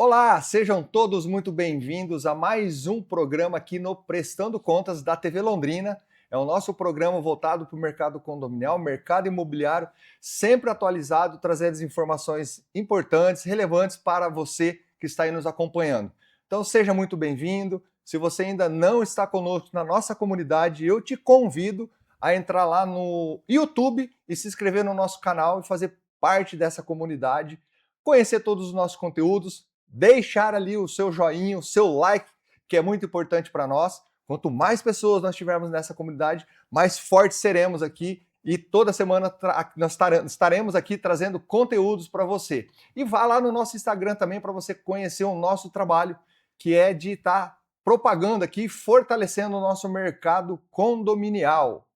Olá, sejam todos muito bem-vindos a mais um programa aqui no Prestando Contas da TV Londrina. É o nosso programa voltado para o mercado condominial, mercado imobiliário, sempre atualizado, trazendo as informações importantes, relevantes para você que está aí nos acompanhando. Então seja muito bem-vindo. Se você ainda não está conosco na nossa comunidade, eu te convido a entrar lá no YouTube e se inscrever no nosso canal e fazer parte dessa comunidade, conhecer todos os nossos conteúdos, deixar ali o seu joinha, o seu like, que é muito importante para nós. Quanto mais pessoas nós tivermos nessa comunidade, mais fortes seremos aqui e toda semana nós estaremos aqui trazendo conteúdos para você. E vá lá no nosso Instagram também para você conhecer o nosso trabalho, que é de estar propagando aqui, fortalecendo o nosso mercado condominial.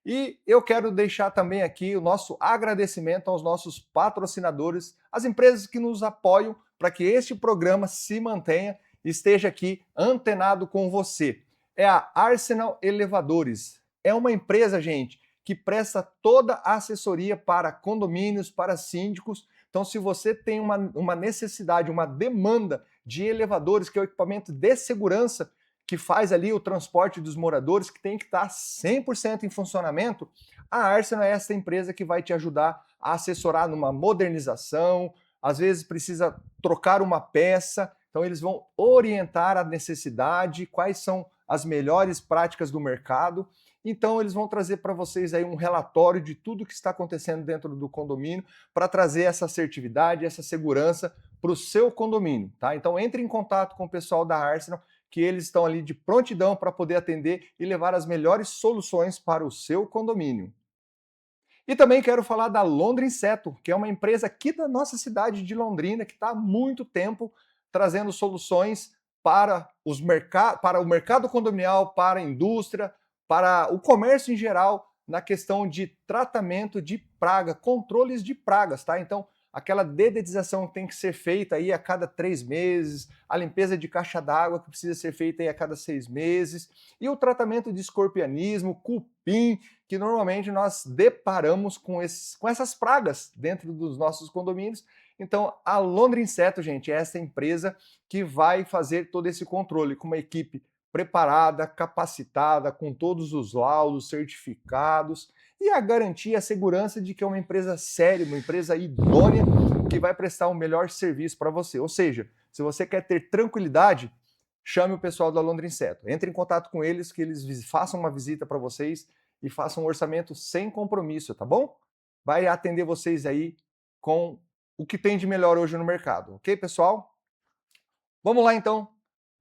E eu quero deixar também aqui o nosso agradecimento aos nossos patrocinadores, as empresas que nos apoiam para que este programa se mantenha e esteja aqui antenado com você. É a Arsenal Elevadores. É uma empresa, gente, que presta toda a assessoria para condomínios, para síndicos. Então, se você tem uma necessidade, uma demanda de elevadores, que é o equipamento de segurança que faz ali o transporte dos moradores, que tem que estar 100% em funcionamento, a Arsenal é essa empresa que vai te ajudar a assessorar numa modernização, às vezes precisa trocar uma peça, então eles vão orientar a necessidade, quais são as melhores práticas do mercado, então eles vão trazer para vocês aí um relatório de tudo que está acontecendo dentro do condomínio, para trazer essa assertividade, essa segurança para o seu condomínio, tá? Então entre em contato com o pessoal da Arsenal, que eles estão ali de prontidão para poder atender e levar as melhores soluções para o seu condomínio. E também quero falar da Londra Inseto, que é uma empresa aqui da nossa cidade de Londrina, que está há muito tempo trazendo soluções para o mercado condominial, para a indústria, para o comércio em geral, na questão de tratamento de praga, controles de pragas, tá? Então, aquela dedetização tem que ser feita aí a cada 3 meses, a limpeza de caixa d'água que precisa ser feita aí a cada 6 meses, e o tratamento de escorpianismo, cupim, que normalmente nós deparamos com essas pragas dentro dos nossos condomínios. Então, a Londra Inseto, gente, é essa empresa que vai fazer todo esse controle com uma equipe preparada, capacitada, com todos os laudos, certificados e a garantia, a segurança de que é uma empresa séria, uma empresa idônea que vai prestar um melhor serviço para você. Ou seja, se você quer ter tranquilidade, chame o pessoal da Londra Inseto. Entre em contato com eles, que eles façam uma visita para vocês e façam um orçamento sem compromisso, tá bom? Vai atender vocês aí com o que tem de melhor hoje no mercado, ok, pessoal? Vamos lá então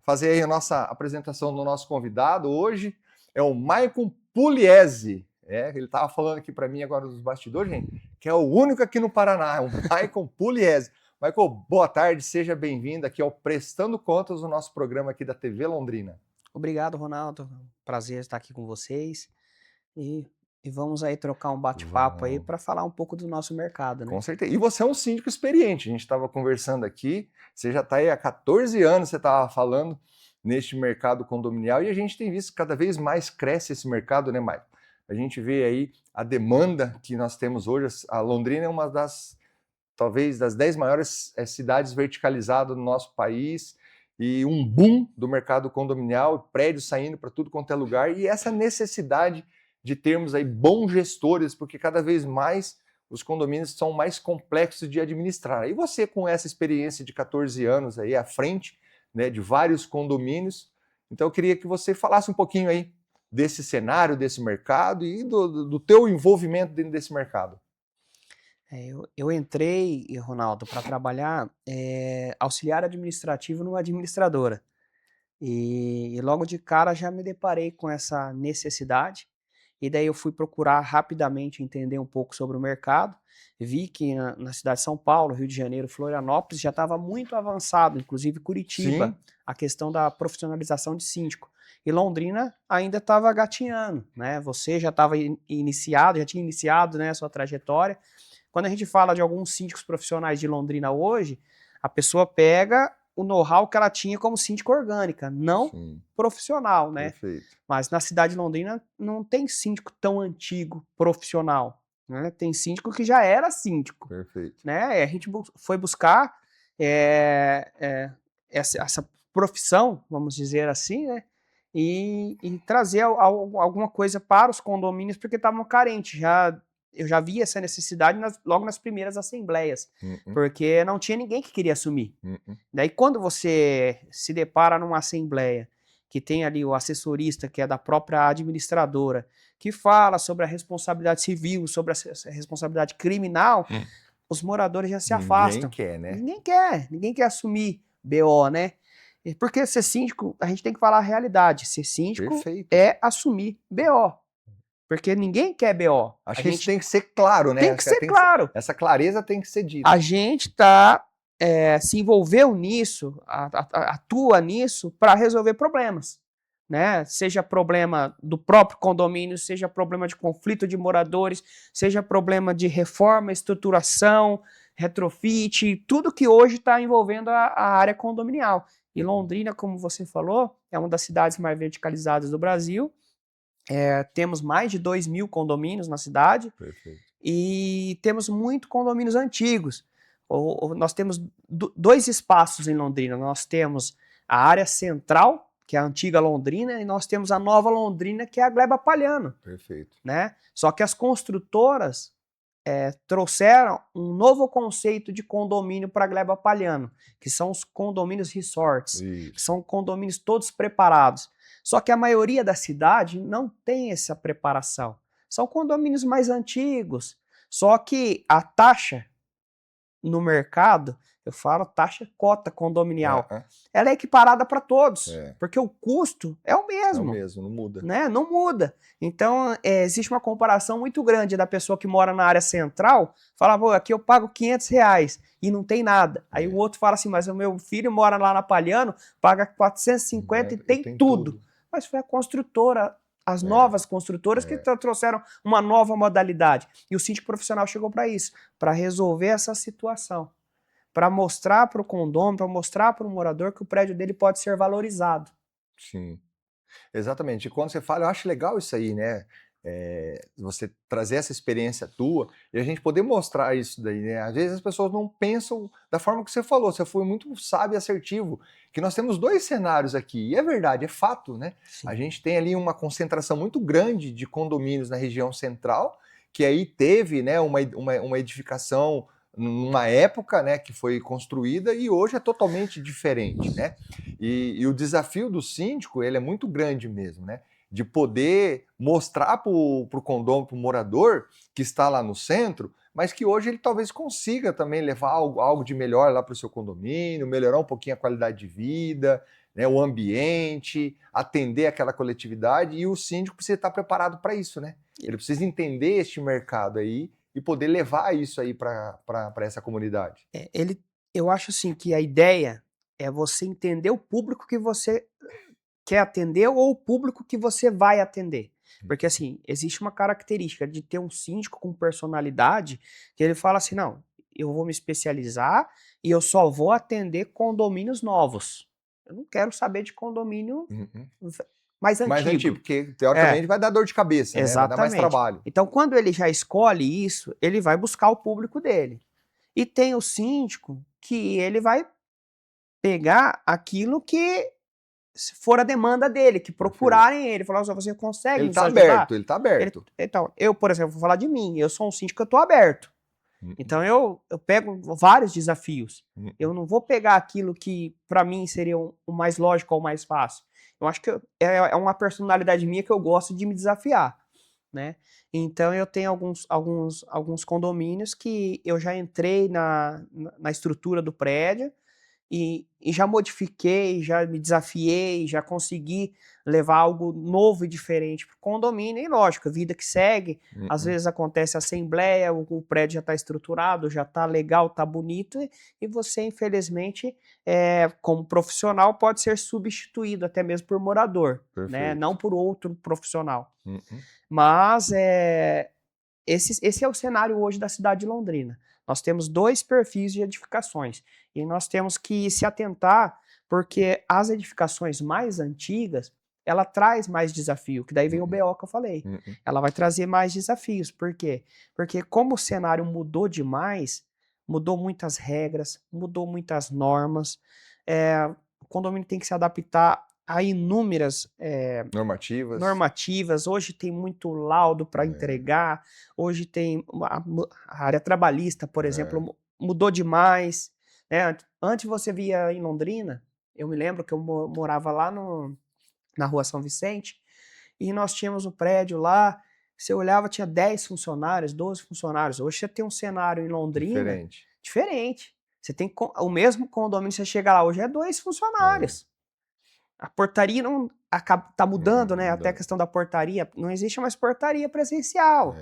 fazer aí a nossa apresentação do nosso convidado hoje. É o Maicon Pugliese. Ele estava falando aqui para mim agora dos bastidores, gente, que é o único aqui no Paraná, é o Maicon Pugliese. Maicon, boa tarde, seja bem-vindo aqui ao Prestando Contas, o nosso programa aqui da TV Londrina. Obrigado, Ronaldo. Prazer estar aqui com vocês. E, e vamos aí trocar um bate-papo aí Vamos. para falar um pouco do nosso mercado, né? Com certeza. E você é um síndico experiente. A gente estava conversando aqui, você já está aí há 14 anos, você estava falando neste mercado condominial, e a gente tem visto que cada vez mais cresce esse mercado, né, Maicon? A gente vê aí a demanda que nós temos hoje. A Londrina é uma das, talvez, das 10 maiores cidades verticalizadas no nosso país, e um boom do mercado condominial, prédios saindo para tudo quanto é lugar, e essa necessidade de termos aí bons gestores, porque cada vez mais os condomínios são mais complexos de administrar. E você, com essa experiência de 14 anos aí à frente, né, de vários condomínios, então eu queria que você falasse um pouquinho aí desse cenário, desse mercado e do teu envolvimento dentro desse mercado. Eu entrei, Ronaldo, para trabalhar auxiliar administrativo numa administradora. E logo de cara já me deparei com essa necessidade. E daí eu fui procurar rapidamente entender um pouco sobre o mercado. Vi que na cidade de São Paulo, Rio de Janeiro, Florianópolis já estava muito avançado, inclusive Curitiba, Sim, a questão da profissionalização de síndico. E Londrina ainda estava gatinhando, né? Você já estava iniciado, já tinha iniciado, né, a sua trajetória. Quando a gente fala de alguns síndicos profissionais de Londrina hoje, a pessoa pega o know-how que ela tinha como síndico orgânica, não sim, profissional, né? perfeito, Mas na cidade de Londrina não tem síndico tão antigo, profissional, né? Tem síndico que já era síndico, perfeito. né? A gente foi buscar essa profissão, vamos dizer assim, né? E trazer alguma coisa para os condomínios, porque estavam carentes. Eu já vi essa necessidade logo nas primeiras assembleias, porque não tinha ninguém que queria assumir. Daí, quando você se depara numa assembleia que tem ali o assessorista, que é da própria administradora, que fala sobre a responsabilidade civil, sobre a responsabilidade criminal, os moradores já se afastam. Ninguém quer, né? Ninguém quer assumir BO, né? Porque ser síndico, a gente tem que falar a realidade. Ser síndico Perfeito. é assumir BO. Porque ninguém quer BO. Acho que isso tem que ser claro, né? Tem que ser claro. Essa clareza tem que ser dita. A gente se envolveu nisso, atua nisso para resolver problemas. Né? Seja problema do próprio condomínio, seja problema de conflito de moradores, seja problema de reforma, estruturação, retrofit, tudo que hoje está envolvendo a área condominial. E Londrina, como você falou, é uma das cidades mais verticalizadas do Brasil. Temos mais de 2.000 condomínios na cidade. Perfeito. E temos muitos condomínios antigos. Nós temos dois espaços em Londrina. Nós temos a área central, que é a antiga Londrina, e nós temos a nova Londrina, que é a Gleba Palhano. Perfeito. Né? Só que as construtoras trouxeram um novo conceito de condomínio para a Gleba Palhano, que são os condomínios resorts, que são condomínios todos preparados. Só que a maioria da cidade não tem essa preparação. São condomínios mais antigos. Só que a taxa no mercado, eu falo taxa cota condominial, ela é equiparada para todos, porque o custo é o mesmo. É o mesmo, não muda. Né? Não muda. Então, existe uma comparação muito grande da pessoa que mora na área central, fala, pô, aqui eu pago R$500 e não tem nada. Aí o outro fala assim, mas o meu filho mora lá na Palhano, paga 450 e tem tudo. Mas foi a construtora, as novas construtoras que trouxeram uma nova modalidade. E o síndico profissional chegou para isso, para resolver essa situação. Para mostrar para o condomínio, para mostrar para o morador que o prédio dele pode ser valorizado. Sim, exatamente. E quando você fala, eu acho legal isso aí, né? Você trazer essa experiência tua e a gente poder mostrar isso daí, né? Às vezes as pessoas não pensam da forma que você falou, você foi muito sábio e assertivo, que nós temos dois cenários aqui, e é verdade, é fato, né? Sim. A gente tem ali uma concentração muito grande de condomínios na região central, que aí teve, né, uma edificação numa época, né, que foi construída e hoje é totalmente diferente, né? E o desafio do síndico, ele é muito grande mesmo, né? De poder mostrar para o condomínio, para o morador que está lá no centro, mas que hoje ele talvez consiga também levar algo de melhor lá para o seu condomínio, melhorar um pouquinho a qualidade de vida, né, o ambiente, atender aquela coletividade, e o síndico precisa estar preparado para isso, né? Ele precisa entender este mercado aí e poder levar isso aí para essa comunidade. Eu acho assim que a ideia é você entender o público que você quer atender ou o público que você vai atender. Porque, assim, existe uma característica de ter um síndico com personalidade que ele fala assim, não, eu vou me especializar e eu só vou atender condomínios novos. Eu não quero saber de condomínio mais antigo. Mais antigo, porque teoricamente vai dar dor de cabeça, né? Vai dar mais trabalho. Então, quando ele já escolhe isso, ele vai buscar o público dele. E tem o síndico que ele vai pegar aquilo que se for a demanda dele, que procurarem ele, falar, você consegue nos ajudar? Ele tá aberto. Então, eu, por exemplo, vou falar de mim, eu sou um síndico que eu tô aberto. Então, eu pego vários desafios. Eu não vou pegar aquilo que, para mim, seria o mais lógico ou o mais fácil. Eu acho que é uma personalidade minha que eu gosto de me desafiar, né? Então, eu tenho alguns condomínios que eu já entrei na estrutura do prédio, e já modifiquei, já me desafiei, já consegui levar algo novo e diferente para o condomínio. E lógico, a vida que segue, às vezes acontece assembleia, o prédio já está estruturado, já está legal, está bonito, e você, infelizmente, como profissional, pode ser substituído até mesmo por morador, né? Não por outro profissional. Mas esse é o cenário hoje da cidade de Londrina. Nós temos dois perfis de edificações e nós temos que se atentar porque as edificações mais antigas, ela traz mais desafio, que daí vem o BO que eu falei. Ela vai trazer mais desafios. Por quê? Porque como o cenário mudou demais, mudou muitas regras, mudou muitas normas. O condomínio tem que se adaptar a inúmeras Normativas. normativas. Hoje tem muito laudo para entregar, hoje tem a área trabalhista, por exemplo, mudou demais, né? Antes você via em Londrina, eu me lembro que eu morava lá na rua São Vicente, e nós tínhamos um prédio lá, você olhava, tinha 10 funcionários, 12 funcionários. Hoje você tem um cenário em Londrina diferente. Você tem o mesmo condomínio, você chega lá, hoje é 2 funcionários. A portaria não tá mudando, né? Até a questão da portaria, não existe mais portaria presencial.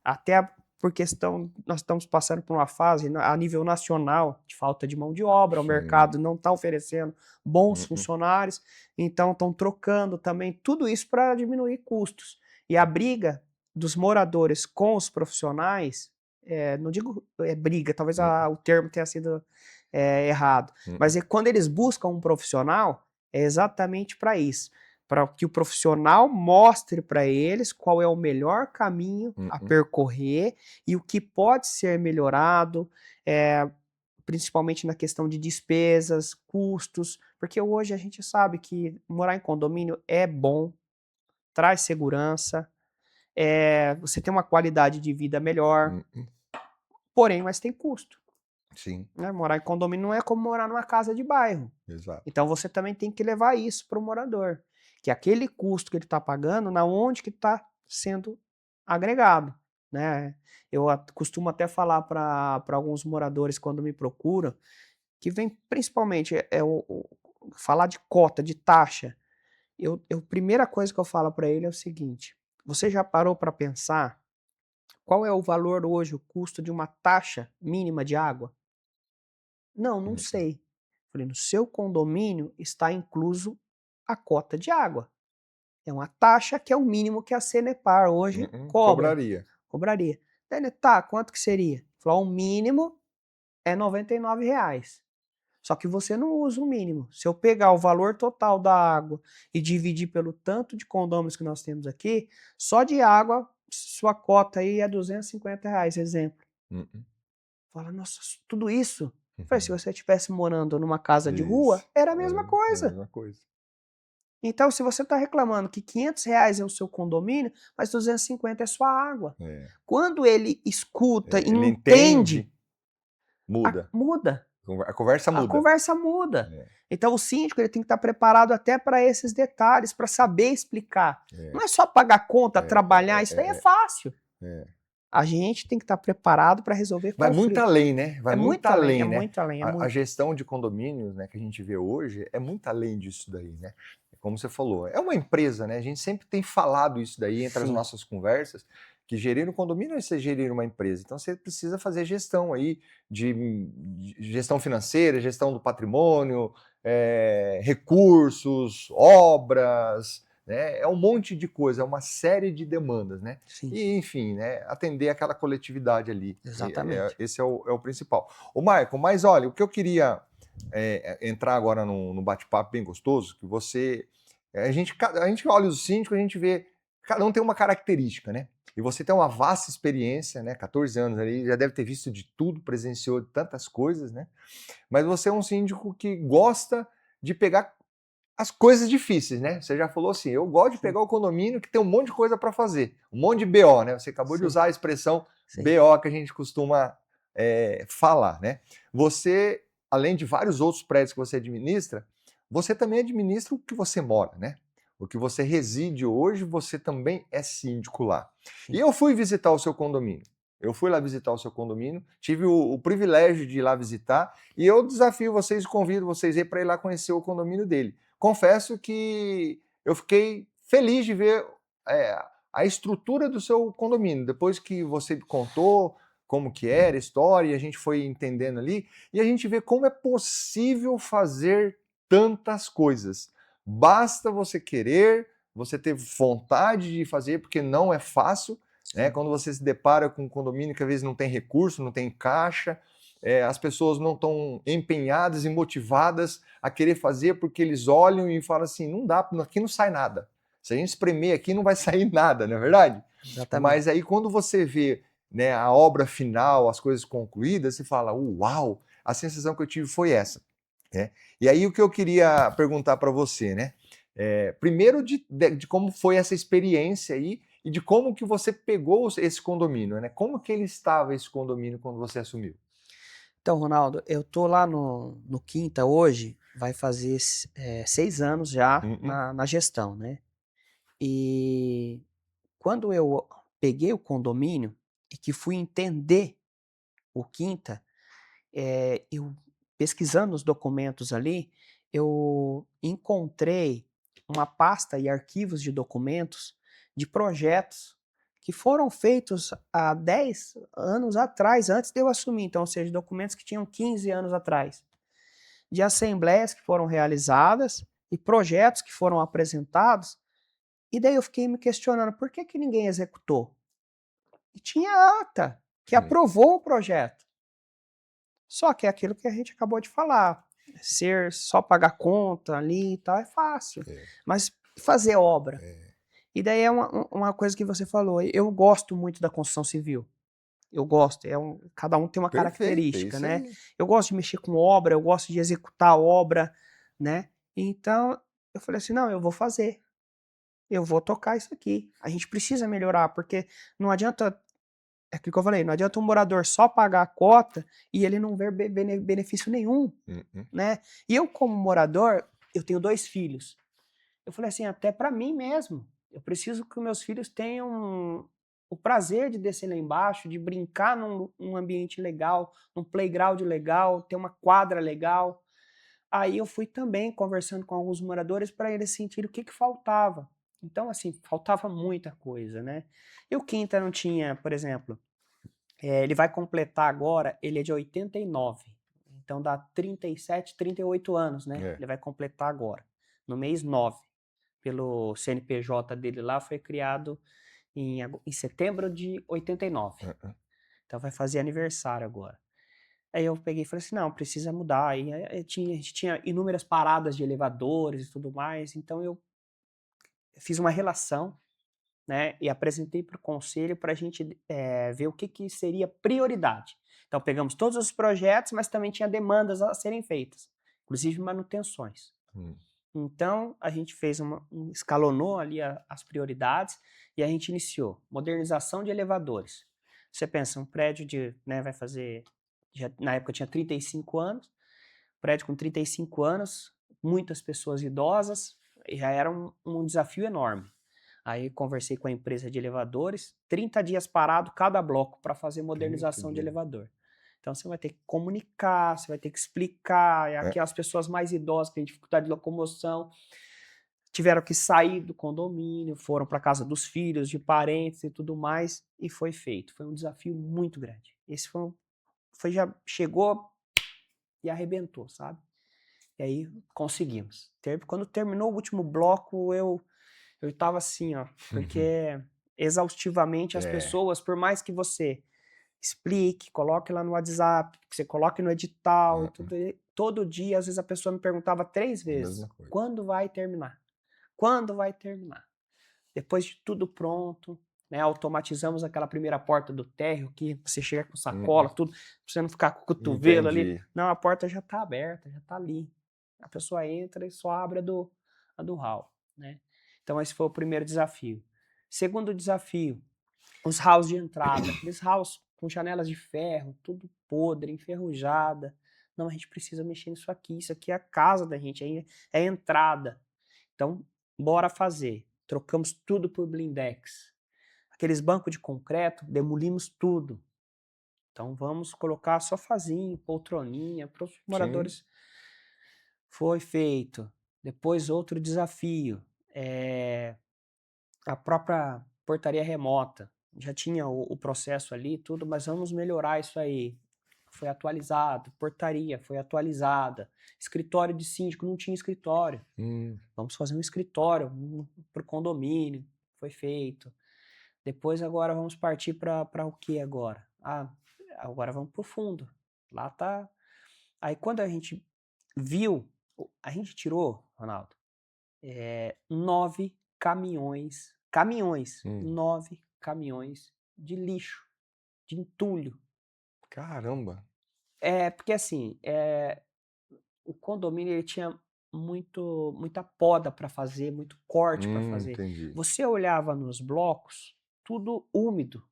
Até por questão, nós estamos passando por uma fase a nível nacional de falta de mão de obra, o mercado não está oferecendo bons funcionários, então estão trocando também tudo isso para diminuir custos. E a briga dos moradores com os profissionais, não digo briga, talvez o termo tenha sido errado, mas quando eles buscam um profissional, é exatamente para isso, para que o profissional mostre para eles qual é o melhor caminho a percorrer e o que pode ser melhorado, principalmente na questão de despesas, custos, porque hoje a gente sabe que morar em condomínio é bom, traz segurança, você tem uma qualidade de vida melhor, porém, mas tem custo. Sim. Né? Morar em condomínio não é como morar numa casa de bairro. Exato. Então você também tem que levar isso para o morador, que aquele custo que ele está pagando, na onde que está sendo agregado, né? Eu costumo até falar para alguns moradores quando me procuram, que vem principalmente falar de cota, de taxa. Primeira coisa que eu falo para ele é o seguinte: você já parou para pensar qual é o valor hoje, o custo de uma taxa mínima de água? Não sei. Falei, no seu condomínio está incluso a cota de água. É uma taxa que é o mínimo que a Sanepar hoje cobra. Cobraria. Daí, tá, quanto que seria? Falou, o mínimo é R$99. Só que você não usa o mínimo. Se eu pegar o valor total da água e dividir pelo tanto de condôminos que nós temos aqui, só de água, sua cota aí é R$250, exemplo. Fala, nossa, tudo isso? Falei, se você estivesse morando numa casa de rua, era a mesma coisa. É a mesma coisa. Então, se você está reclamando que R$500 é o seu condomínio, mas 250 é sua água. Quando ele escuta e ele entende, muda. Muda. A conversa muda. A conversa muda. Então, o síndico ele tem que estar preparado até para esses detalhes, para saber explicar. Não é só pagar conta, trabalhar, isso daí é fácil. A gente tem que estar preparado para resolver conflito. Vai muito além, né? Vai muito além, né? Muito além. A gestão de condomínios, né, que a gente vê hoje é muito além disso daí, né? Como você falou, é uma empresa, né? A gente sempre tem falado isso daí entre as nossas conversas, que gerir um condomínio é você gerir uma empresa. Então você precisa fazer gestão aí de gestão financeira, gestão do patrimônio, recursos, obras, né? É um monte de coisa, é uma série de demandas, né? E, enfim, né, atender aquela coletividade ali. Exatamente. Esse é o principal. Ô, Marco, mas olha, o que eu queria entrar agora num bate-papo bem gostoso, que você... A gente olha os síndicos, a gente vê, cada um tem uma característica, né? E você tem uma vasta experiência, né? 14 anos ali, já deve ter visto de tudo, presenciou tantas coisas, né? Mas você é um síndico que gosta de pegar as coisas difíceis, né? Você já falou assim, eu gosto de pegar o condomínio que tem um monte de coisa para fazer, um monte de BO, né? Você acabou de usar a expressão BO que a gente costuma falar, né? Você, além de vários outros prédios que você administra, você também administra o que você mora, né? O que você reside hoje, você também é síndico lá. E eu fui visitar o seu condomínio. Eu fui lá visitar o seu condomínio, tive o privilégio de ir lá visitar, e eu desafio vocês, convido vocês para ir lá conhecer o condomínio dele. Confesso que eu fiquei feliz de ver a estrutura do seu condomínio. Depois que você contou como que era a história, e a gente foi entendendo ali, e a gente vê como é possível fazer tantas coisas. Basta você querer, você ter vontade de fazer, porque não é fácil, né? Quando você se depara com um condomínio que às vezes não tem recurso, não tem caixa, as pessoas não estão empenhadas e motivadas a querer fazer porque eles olham e falam assim, não dá, aqui não sai nada. Se a gente espremer aqui não vai sair nada, não é verdade? Exatamente. Mas aí quando você vê né, a obra final, as coisas concluídas, você fala, uau, a sensação que eu tive foi essa. Né? E aí o que eu queria perguntar para você, né? Primeiro de como foi essa experiência aí e de como que você pegou esse condomínio, né? Como que ele estava esse condomínio quando você assumiu? Então, Ronaldo, eu tô lá no Quinta hoje, vai fazer 6 anos já Uhum. na gestão, né? E quando eu peguei o condomínio e que fui entender o Quinta, eu pesquisando os documentos ali, eu encontrei uma pasta e arquivos de documentos de projetos que foram feitos há 10 anos atrás, antes de eu assumir. Então, ou seja, documentos que tinham 15 anos atrás, de assembleias que foram realizadas e projetos que foram apresentados. E daí eu fiquei me questionando, por que que ninguém executou? E tinha ata que Hum. aprovou o projeto. Só que é aquilo que a gente acabou de falar. Ser só pagar conta ali e tal é fácil. É, Mas fazer obra. é. E daí é uma coisa que você falou. Eu gosto muito da construção civil. Eu gosto. Cada um tem uma Perfeito, é característica, isso né? aí. Eu gosto de mexer com obra, eu gosto de executar a obra, né? Então eu falei assim: não, eu vou fazer. Eu vou tocar isso aqui. A gente precisa melhorar, porque não adianta. É aquilo que eu falei, não adianta um morador só pagar a cota e ele não ver benefício nenhum, Uhum. né? E eu, como morador, eu tenho 2 filhos. Eu falei assim, até para mim mesmo, eu preciso que os meus filhos tenham o prazer de descer lá embaixo, de brincar num ambiente legal, num playground legal, ter uma quadra legal. Aí eu fui também conversando com alguns moradores para eles sentirem o que que faltava. Então, assim, faltava muita coisa, né? E o Quinta não tinha, por exemplo, ele vai completar agora, ele é de 89, então dá 37, 38 anos, né? É. Ele vai completar agora, no mês 9, pelo CNPJ dele lá, foi criado em setembro de 89, Uhum. então vai fazer aniversário agora. Aí eu peguei e falei assim, não, precisa mudar, aí a gente tinha inúmeras paradas de elevadores e tudo mais, então eu fiz uma relação, né, e apresentei para o conselho para a gente ver o que, que seria prioridade. Então pegamos todos os projetos, mas também tinha demandas a serem feitas, inclusive manutenções. Hum. Então a gente fez escalonou ali as prioridades e a gente iniciou modernização de elevadores. Você pensa, um prédio né, vai fazer, na época tinha 35 anos, prédio com 35 anos, muitas pessoas idosas, e já era um desafio enorme. Aí conversei com a empresa de elevadores, 30 dias parado cada bloco para fazer 30 modernização de dias. elevador. Então você vai ter que comunicar, você vai ter que explicar, e É. aquelas pessoas mais idosas que têm dificuldade de locomoção tiveram que sair do condomínio, foram para casa dos filhos, de parentes e tudo mais, e foi feito. Foi um desafio muito grande. Esse já chegou e arrebentou, sabe? E aí conseguimos. Quando terminou o último bloco, eu estava assim, ó, porque exaustivamente as É, pessoas, por mais que você explique, coloque lá no WhatsApp, que você coloque no edital e tudo, todo dia, às vezes a pessoa me perguntava 3 a vezes: mesma coisa. quando vai terminar? Quando vai terminar? Depois de tudo pronto, né, automatizamos aquela primeira porta do térreo que você chega com sacola, tudo, pra você não ficar com o cotovelo ali. Entendi. Não, a porta já está aberta, já está ali. A pessoa entra e só abre a do hall, né? Então esse foi o primeiro desafio. Segundo desafio, os halls de entrada, aqueles halls com janelas de ferro, tudo podre, enferrujada. Não, a gente precisa mexer nisso aqui, isso aqui é a casa da gente, é a entrada. Então, bora fazer. Trocamos tudo por blindex. Aqueles bancos de concreto, demolimos tudo. Então vamos colocar sofazinho, poltroninha para os Sim. moradores. Foi feito. Depois outro desafio, a própria portaria remota. Já tinha o processo ali, tudo, mas vamos melhorar isso aí. Foi atualizado, portaria foi atualizada, escritório de síndico, não tinha escritório. Vamos fazer um escritório para o condomínio, foi feito. Depois agora vamos partir para o que agora? Agora vamos para o fundo. Lá tá. Aí quando a gente viu, a gente tirou, Ronaldo, 9 caminhões, Hum. 9 caminhões de lixo de entulho. Caramba. Porque assim, o condomínio ele tinha muita poda para fazer, muito corte para fazer. Entendi. Você olhava nos blocos, tudo úmido,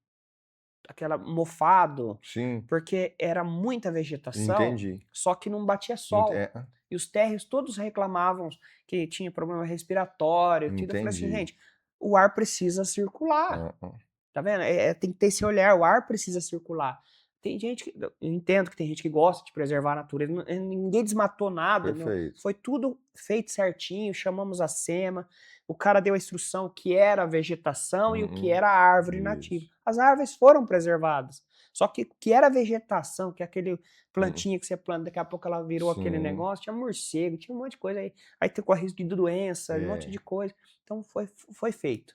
aquela mofado, Sim, porque era muita vegetação, entendi. só que não batia Ent sol. é, E os térreos todos reclamavam que tinha problema respiratório, tudo. Eu falei assim, entendi. gente, o ar precisa circular. Hã. Tá vendo? Tem que ter esse olhar, o ar precisa circular. Tem gente que, eu entendo que tem gente que gosta de preservar a natureza, ninguém desmatou nada, não, Perfeito. foi tudo feito certinho, chamamos a SEMA, o cara deu a instrução o que era a vegetação e o que era a árvore nativa. Isso. As árvores foram preservadas, só que o que era a vegetação, que é aquele Hum, plantinha que você planta, daqui a pouco ela virou aquele sim. negócio, tinha morcego, tinha um monte de coisa aí tem com risco de doença, um monte de É. coisa. Então foi feito.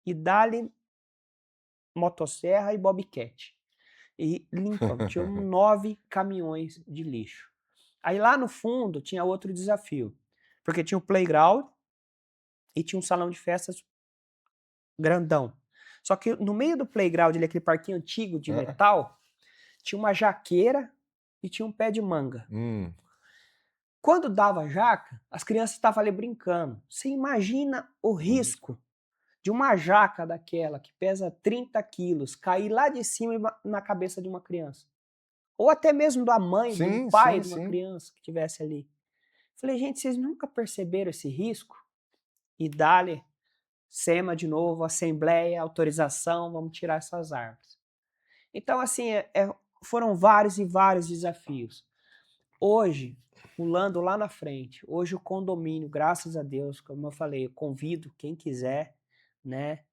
E dali motosserra e bobcat. E limpamos, tinham 9 caminhões de lixo. Aí lá no fundo tinha outro desafio, porque tinha o playground e tinha um salão de festas grandão. Só que no meio do playground, ali, aquele parquinho antigo de Hã. metal, tinha uma jaqueira e tinha um pé de manga. Hum. Quando dava jaca, as crianças estavam ali brincando. Você imagina o O risco. risco de uma jaca daquela que pesa 30 quilos cair lá de cima na cabeça de uma criança. Ou até mesmo da mãe, do Sim, pai sim, de uma sim. criança que estivesse ali. Falei: "Gente, vocês nunca perceberam esse risco?" E dali, SEMA de novo, assembleia, autorização, vamos tirar essas árvores. Então assim, foram vários e vários desafios. Hoje, pulando lá na frente, hoje o condomínio, graças a Deus, como eu falei, eu convido quem quiser, né,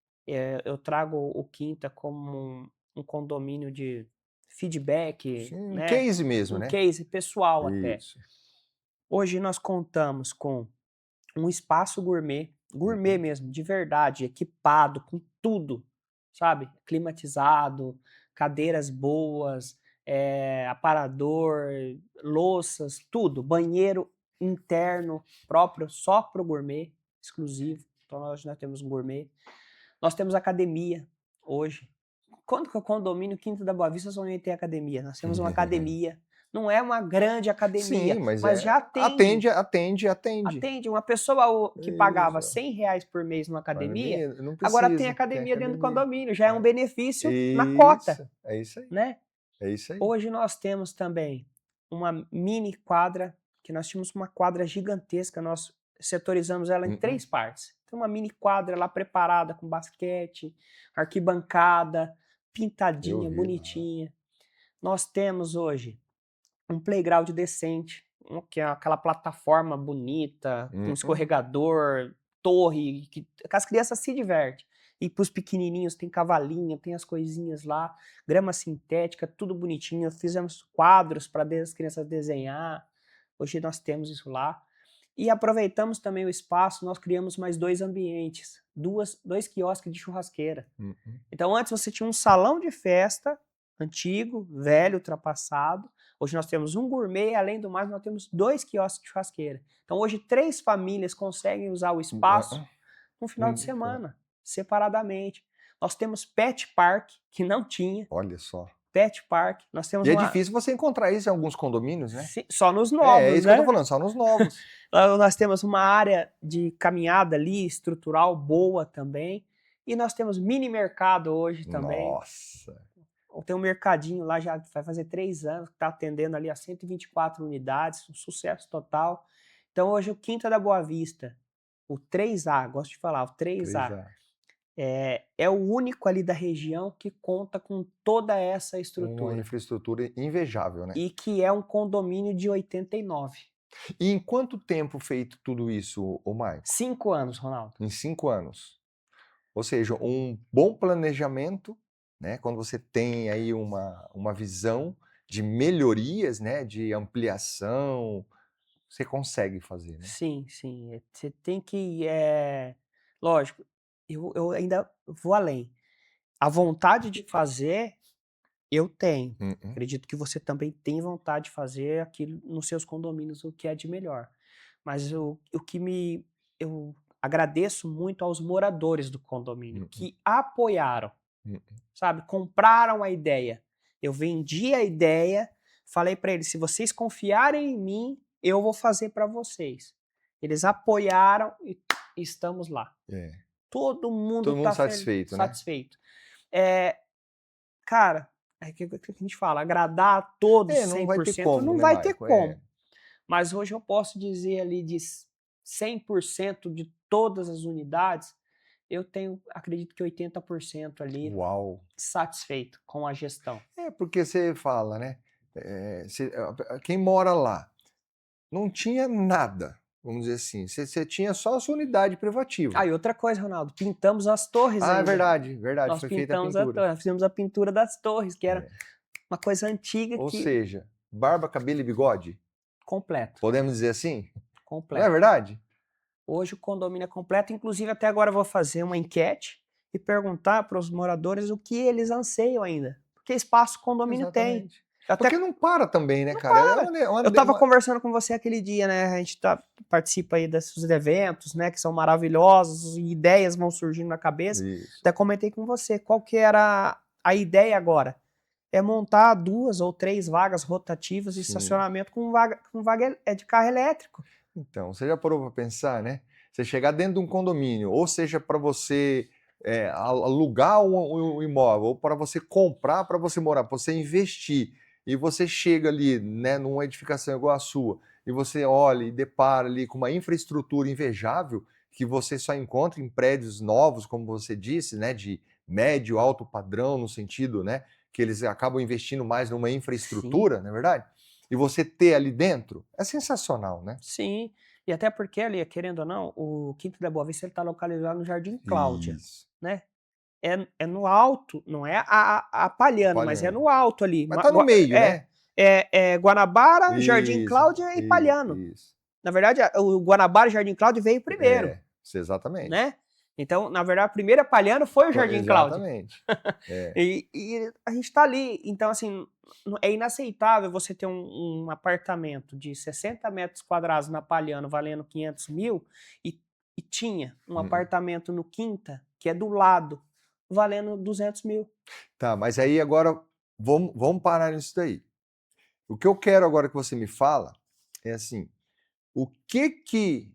eu trago o Quinta como um condomínio de feedback, Sim, um né, case mesmo, um né. case pessoal até. Isso. Hoje nós contamos com um espaço gourmet, gourmet Uhum. mesmo, de verdade, equipado com tudo, sabe? Climatizado, cadeiras boas, aparador, louças, tudo. Banheiro interno próprio, só para o gourmet, exclusivo. Então nós temos um gourmet. Nós temos academia hoje. Quando que o condomínio Quinta da Boa Vista só tem academia? Nós temos uma academia. Não é uma grande Sim, academia, mas mas já atende. atende. Atende. Uma pessoa que pagava Isso. R$ 100 por mês numa academia, Academia, não agora tem precisa, tem academia dentro do academia. condomínio, já é um benefício na cota, Isso, é isso aí, né. é isso aí. Hoje nós temos também uma mini quadra, que nós tínhamos uma quadra gigantesca, nós setorizamos ela em Uhum. 3 partes. Tem uma mini quadra lá preparada com basquete, arquibancada, Eu pintadinha, vi lá. bonitinha. Nós temos hoje um playground decente, que é aquela plataforma bonita, com Uhum. escorregador, torre, que as crianças se divertem. E para os pequenininhos tem cavalinho, tem as coisinhas lá, grama sintética, tudo bonitinho. Fizemos quadros para as crianças desenhar. Hoje nós temos isso lá. E aproveitamos também o espaço, nós criamos mais 2 ambientes, 2 quiosques de churrasqueira. Uhum. Então antes você tinha um salão de festa, antigo, velho, ultrapassado. Hoje nós temos um gourmet e além do mais nós temos 2 quiosques de churrasqueira. Então hoje 3 famílias conseguem usar o espaço no final de semana, separadamente. Nós temos pet park, que não tinha, Olha só. pet park. Nós temos E é uma difícil você encontrar isso em alguns condomínios, né. só nos É novos, isso que eu tô né. falando, só nos novos. Nós temos uma área de caminhada ali, estrutural boa também. E nós temos mini mercado hoje também. Nossa. Tem um mercadinho lá, já vai fazer 3 anos, que está atendendo ali a 124 unidades, um sucesso total. Então hoje o Quinta da Boa Vista, o 3A, gosto de falar, o 3A, 3A. é o único ali da região que conta com toda essa Uma estrutura. infraestrutura invejável, né. E que é um condomínio de 89. E em quanto tempo feito tudo isso, ô Maico? 5 anos, Ronaldo. Em 5 anos. Ou seja, um bom planejamento, né, quando você tem aí uma visão de melhorias, né, de ampliação, você consegue fazer, né. Sim, sim. Você tem que. Lógico, eu ainda vou além. A vontade de fazer, eu tenho. Uhum. Acredito que você também tem vontade de fazer aquilo nos seus condomínios, o que é de melhor. Mas o que eu agradeço muito aos moradores do condomínio, Uhum. que apoiaram. Hum. sabe? Compraram a ideia. Eu vendi a ideia, falei para eles, se vocês confiarem em mim, eu vou fazer para vocês. Eles apoiaram e estamos lá. É. Todo mundo Todo mundo tá satisfeito, né? satisfeito. Cara, é que a gente fala, agradar a todos Não vai ter 100% como, não né, vai ter Maicon? como. Mas hoje eu posso dizer ali de 100% de todas as unidades, eu tenho, acredito que 80% ali Uau! satisfeito com a gestão. Porque você fala, né? Quem mora lá não tinha nada, vamos dizer assim. Você tinha só a sua unidade privativa. E outra coisa, Ronaldo, pintamos as torres É ainda. verdade, Nós foi feita a pintamos a pintura. torre, nós fizemos a pintura das torres, que era uma coisa antiga Ou que... seja, barba, cabelo e bigode, Completo, podemos dizer assim? Não é completo. verdade? Hoje o condomínio é completo, inclusive até agora eu vou fazer uma enquete e perguntar para os moradores o que eles anseiam ainda. Porque espaço o condomínio tem. Exatamente. Eu até Porque não para também, né, não cara? para. Eu estava uma- conversando com você aquele dia, né? A gente participa aí desses eventos, né? Que são maravilhosos e ideias vão surgindo na cabeça. Isso. Até comentei com você qual que era a ideia agora. É montar 2 ou 3 vagas rotativas de Sim. estacionamento com vaga de carro elétrico. Então, você já parou para pensar, né? Você chegar dentro de um condomínio, ou seja, para você alugar um imóvel, ou para você comprar, para você morar, para você investir, e você chega ali, né, numa edificação igual a sua, e você olha e depara ali com uma infraestrutura invejável que você só encontra em prédios novos, como você disse, né, de médio, alto padrão, no sentido, né, que eles acabam investindo mais numa infraestrutura, não é verdade? E você ter ali dentro, é sensacional, né? Sim, e até porque ali, querendo ou não, o Quinto da Boa Vista está localizado no Jardim Cláudia, Isso. né? É no alto, não é a Palhano, mas é Palhano. no alto ali. Mas tá no meio, né? É Guanabara, Jardim Isso, Cláudia e Palhano. isso. Na verdade, o Guanabara e Jardim Cláudia veio primeiro, Exatamente. né? Então, na verdade, a primeira Palhano foi o Jardim Cláudia. Exatamente. E a gente tá ali. Então, assim, é inaceitável você ter um apartamento de 60 metros quadrados na Palhano valendo 500 mil e tinha um apartamento no Quinta, que é do lado, valendo 200 mil. Tá, mas aí agora vamos parar nisso daí. O que eu quero agora que você me fala é assim, o que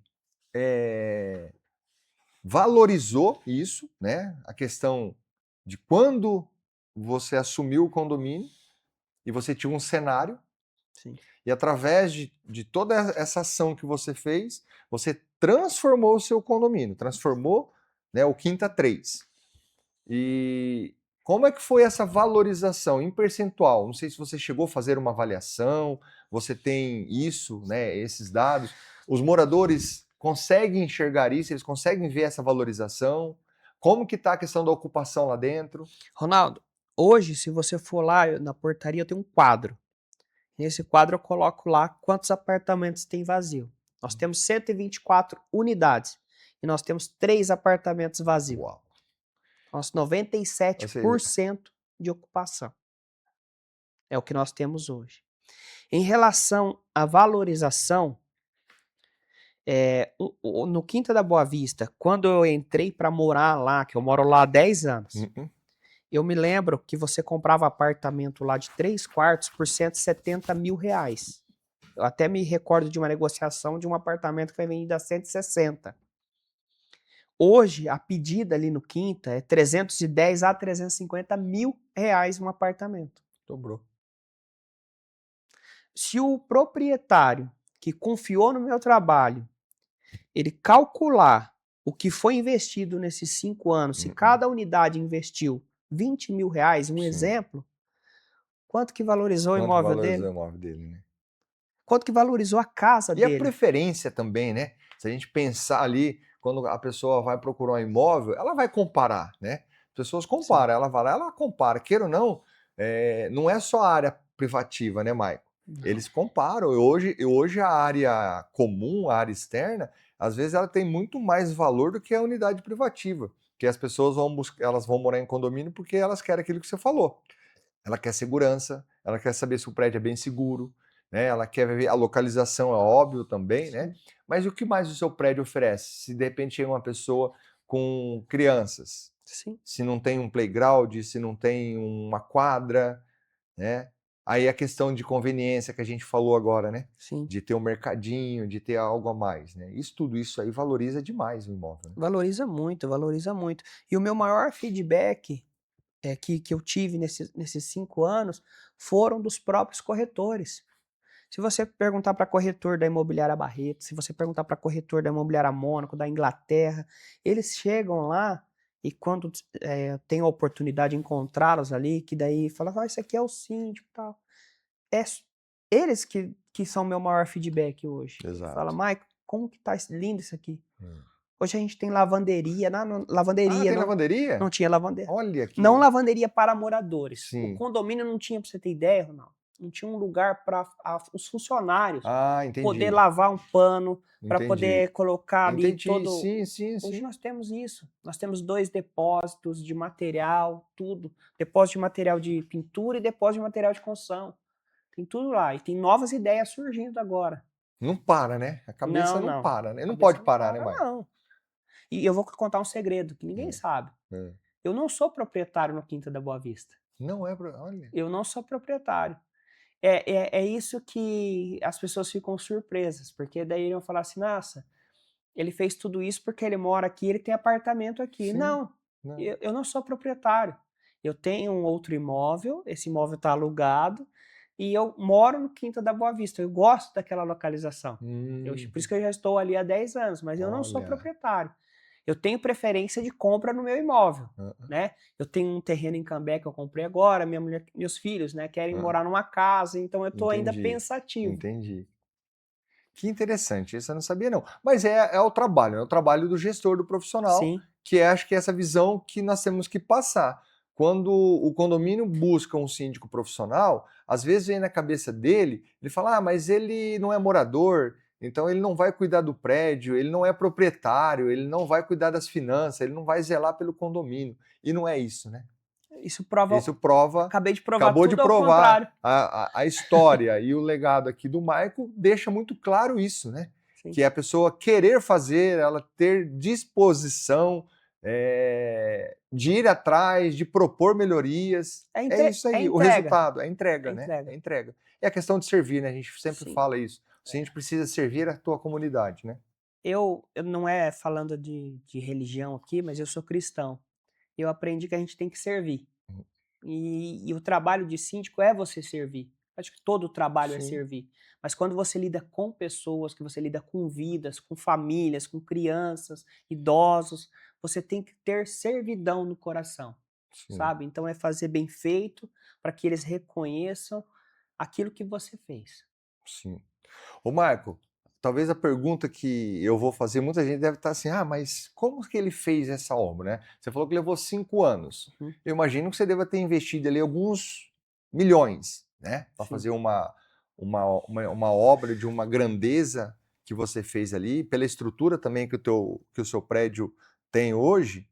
valorizou isso, né? A questão de quando você assumiu o condomínio e você tinha um cenário. Sim. E através de toda essa ação que você fez, você transformou o seu condomínio, transformou, né, o Quinta 3. E como é que foi essa valorização em percentual? Não sei se você chegou a fazer uma avaliação, você tem isso, né, esses dados. Os moradores conseguem enxergar isso, eles conseguem ver essa valorização? Como que está a questão da ocupação lá dentro? Ronaldo, hoje, se você for lá na portaria, eu tenho um quadro. Nesse quadro eu coloco lá quantos apartamentos tem vazio. Nós temos 124 unidades e nós temos 3 apartamentos vazios. Uau. Nós 97% de ocupação. É o que nós temos hoje. Em relação à valorização, no Quinta da Boa Vista, quando eu entrei para morar lá, que eu moro lá há 10 anos, eu me lembro que você comprava apartamento lá de 3 quartos por 170 mil reais. Eu até me recordo de uma negociação de um apartamento que foi vendido a 160. Hoje, a pedida ali no Quinta é 310 a 350 mil reais um apartamento. Dobrou. Se o proprietário que confiou no meu trabalho, ele calcular o que foi investido nesses 5 anos, se cada unidade investiu 20 mil reais, um exemplo, quanto que valorizou o imóvel dele? Valorizou o imóvel dele, né? Quanto que valorizou a casa E a dele? preferência também, né? Se a gente pensar ali, quando a pessoa vai procurar um imóvel, ela vai comparar, né? As pessoas comparam, ela vai lá, ela compara. Queira ou não, não é só a área privativa, né, Maicon? Eles comparam. Hoje a área comum, a área externa, às vezes ela tem muito mais valor do que a unidade privativa. Que as pessoas elas vão morar em condomínio porque elas querem aquilo que você falou. Ela quer segurança, ela quer saber se o prédio é bem seguro, né? Ela quer ver a localização, é óbvio também, né? Mas o que mais o seu prédio oferece? Se de repente chega uma pessoa com crianças, Sim, se não tem um playground, se não tem uma quadra, né? Aí a questão de conveniência que a gente falou agora, né? sim. De ter um mercadinho, de ter algo a mais, né? Tudo isso aí valoriza demais o imóvel, né? Valoriza muito, valoriza muito. E o meu maior feedback que eu tive nesses 5 anos foram dos próprios corretores. Se você perguntar para corretor da Imobiliária Barreto, se você perguntar para corretor da Imobiliária Mônaco, da Inglaterra, eles chegam lá e quando tem a oportunidade de encontrá-los ali, que daí fala, isso aqui é o síndico e tal. É eles que são meu maior feedback hoje. Fala, Exato. Maico, como que tá lindo isso aqui? Hum. Hoje a gente tem lavanderia, Ah, lavanderia, tem não lavanderia? tinha lavanderia. Olha Não que. lavanderia para moradores. O Sim. condomínio não tinha, para você ter ideia, Ronaldo, não tinha um lugar para os funcionários Ah, poder entendi. lavar um pano, para Entendi. poder colocar ali Entendi. todo. Sim, sim, Hoje sim. nós temos isso. Nós temos 2 depósitos de material, tudo. Depósito de material de pintura e depósito de material de construção. Tem tudo lá. E tem novas ideias surgindo agora. Não para, né? A cabeça Não, não não. para, né? Não pode Cabeça não parar, né, para, Maicon? não. E eu vou contar um segredo que ninguém Hum, sabe. hum. Eu não sou proprietário no Quinta da Boa Vista. Não é, olha. Eu não sou proprietário. É isso que as pessoas ficam surpresas, porque daí iriam falar assim: "Nossa, ele fez tudo isso porque ele mora aqui, ele tem apartamento aqui". Sim, Não, não. eu não sou proprietário. Eu tenho um outro imóvel, esse imóvel está alugado, e eu moro no Quinta da Boa Vista, eu gosto daquela localização. Por isso que eu já estou ali há 10 anos, mas eu não sou Olha. proprietário. Eu tenho preferência de compra no meu imóvel, Hã, né. Eu tenho um terreno em Cambé que eu comprei agora, minha mulher meus filhos, né, querem hã. morar numa casa, então eu estou ainda Entendi, pensativo. entendi. Que interessante, isso eu não sabia não. Mas é o trabalho, é o trabalho do gestor, do profissional, Sim, que é acho que essa visão que nós temos que passar. Quando o condomínio busca um síndico profissional, às vezes vem na cabeça dele, ele fala: "Ah, mas ele não é morador, então ele não vai cuidar do prédio, ele não é proprietário, ele não vai cuidar das finanças, ele não vai zelar pelo condomínio". E não é isso, né? isso prova Isso prova, acabei de provar acabou de tudo ao provar contrário. a história e o legado aqui do Michael deixa muito claro isso, né? Sim. Que é a pessoa querer fazer, ela ter disposição de ir atrás, de propor melhorias. É isso É aí, o entrega, resultado, é é entrega, né? É entrega. entrega. É a questão de servir, né? A gente sempre Sim. fala isso. O É. gente precisa servir a tua comunidade, né? Eu não é falando de religião aqui, mas eu sou cristão. Eu aprendi que a gente tem que servir. E o trabalho de síndico é você servir. Acho que todo trabalho é Sim, servir. Mas quando você lida com pessoas, que você lida com vidas, com famílias, com crianças, idosos, você tem que ter servidão no coração, sim, sabe? Então é fazer bem feito para que eles reconheçam aquilo que você fez. sim. Ô Marco, talvez a pergunta que eu vou fazer, muita gente deve estar assim, ah, mas como que ele fez essa obra, né? Você falou que levou 5 anos. Uhum, Eu imagino que você deva ter investido ali alguns milhões, né? Para sim. fazer uma obra de uma grandeza que você fez ali, pela estrutura também que o seu prédio tem hoje.